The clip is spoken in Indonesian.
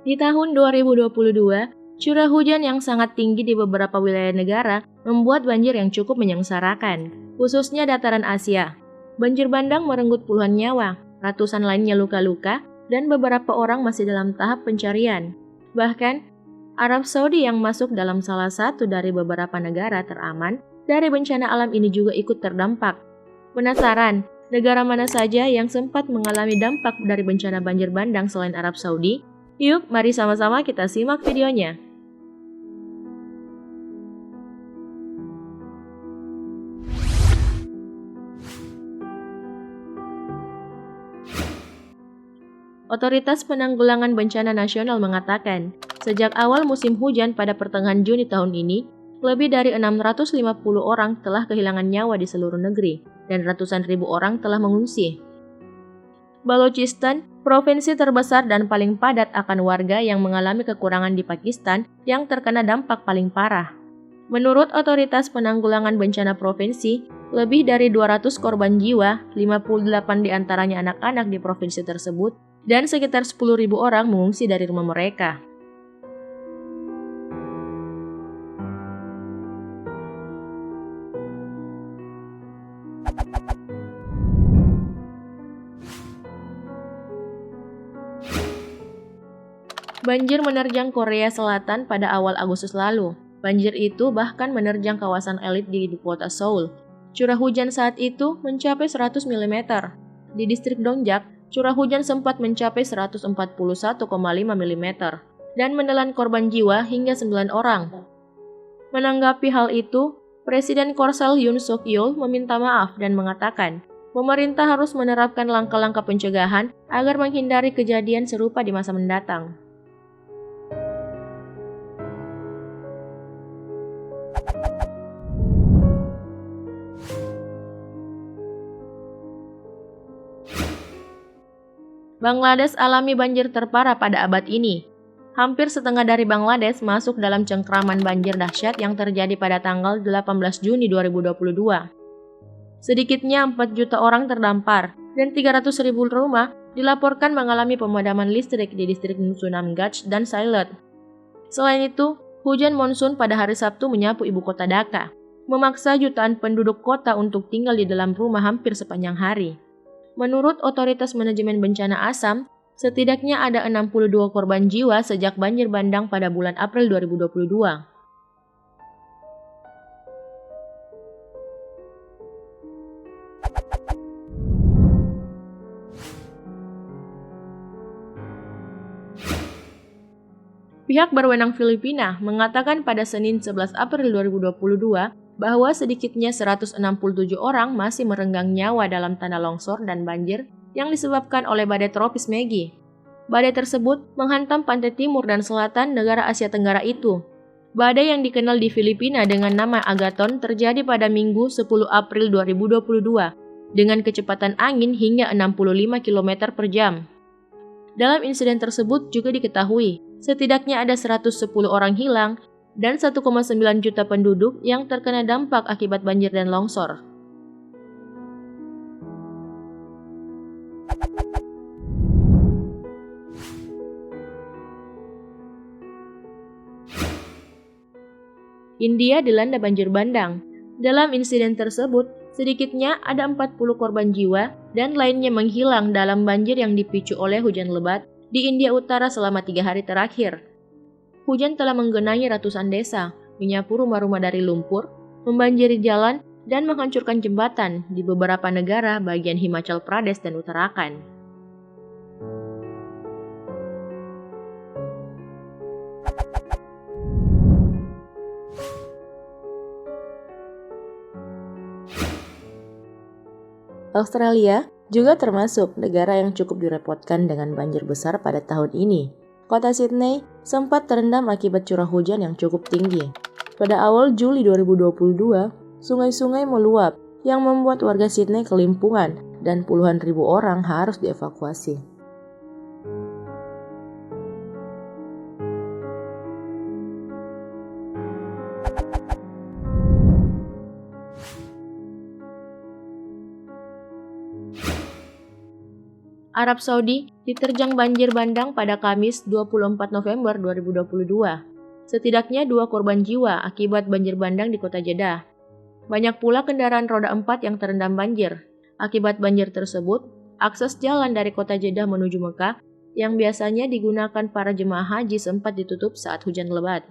Di tahun 2022, curah hujan yang sangat tinggi di beberapa wilayah negara membuat banjir yang cukup menyengsarakan, khususnya dataran Asia. Banjir bandang merenggut puluhan nyawa, ratusan lainnya luka-luka, dan beberapa orang masih dalam tahap pencarian. Bahkan, Arab Saudi yang masuk dalam salah satu dari beberapa negara teraman dari bencana alam ini juga ikut terdampak. Penasaran, negara mana saja yang sempat mengalami dampak dari bencana banjir bandang selain Arab Saudi? Yuk, mari sama-sama kita simak videonya. Otoritas Penanggulangan Bencana Nasional mengatakan, sejak awal musim hujan pada pertengahan Juni tahun ini, lebih dari 650 orang telah kehilangan nyawa di seluruh negeri, dan ratusan ribu orang telah mengungsi. Balochistan, provinsi terbesar dan paling padat akan warga yang mengalami kekurangan di Pakistan yang terkena dampak paling parah. Menurut Otoritas Penanggulangan Bencana Provinsi, lebih dari 200 korban jiwa, 58 diantaranya anak-anak di provinsi tersebut, dan sekitar 10.000 orang mengungsi dari rumah mereka. Banjir menerjang Korea Selatan pada awal Agustus lalu. Banjir itu bahkan menerjang kawasan elit di ibu kota Seoul. Curah hujan saat itu mencapai 100 mm. Di distrik Dongjak, curah hujan sempat mencapai 141,5 mm dan menelan korban jiwa hingga 9 orang. Menanggapi hal itu, Presiden Korsel Yoon Suk Yeol meminta maaf dan mengatakan, pemerintah harus menerapkan langkah-langkah pencegahan agar menghindari kejadian serupa di masa mendatang. Bangladesh alami banjir terparah pada abad ini. Hampir setengah dari Bangladesh masuk dalam cengkraman banjir dahsyat yang terjadi pada tanggal 18 Juni 2022. Sedikitnya 4 juta orang terdampar dan 300.000 rumah dilaporkan mengalami pemadaman listrik di distrik Sunamgaj dan Sylhet. Selain itu, hujan monsun pada hari Sabtu menyapu ibu kota Dhaka, memaksa jutaan penduduk kota untuk tinggal di dalam rumah hampir sepanjang hari. Menurut Otoritas Manajemen Bencana Assam, setidaknya ada 62 korban jiwa sejak banjir bandang pada bulan April 2022. Pihak berwenang Filipina mengatakan pada Senin 11 April 2022 bahwa sedikitnya 167 orang masih merenggang nyawa dalam tanah longsor dan banjir yang disebabkan oleh badai tropis Maggie. Badai tersebut menghantam pantai timur dan selatan negara Asia Tenggara itu. Badai yang dikenal di Filipina dengan nama Agaton terjadi pada Minggu 10 April 2022 dengan kecepatan angin hingga 65 km per jam. Dalam insiden tersebut juga diketahui, setidaknya ada 110 orang hilang dan 1,9 juta penduduk yang terkena dampak akibat banjir dan longsor. India dilanda banjir bandang. Dalam insiden tersebut, sedikitnya ada 40 korban jiwa dan lainnya menghilang dalam banjir yang dipicu oleh hujan lebat di India Utara selama 3 hari terakhir. Hujan telah menggenangi ratusan desa, menyapu rumah-rumah dari lumpur, membanjiri jalan, dan menghancurkan jembatan di beberapa negara bagian Himachal Pradesh dan Uttarakhand. Australia juga termasuk negara yang cukup direpotkan dengan banjir besar pada tahun ini. Kota Sydney sempat terendam akibat curah hujan yang cukup tinggi. Pada awal Juli 2022, sungai-sungai meluap yang membuat warga Sydney kelimpungan dan puluhan ribu orang harus dievakuasi. Arab Saudi diterjang banjir bandang pada Kamis 24 November 2022. Setidaknya 2 korban jiwa akibat banjir bandang di kota Jeddah. Banyak pula kendaraan roda 4 yang terendam banjir. Akibat banjir tersebut, akses jalan dari kota Jeddah menuju Mekah yang biasanya digunakan para jemaah haji sempat ditutup saat hujan lebat.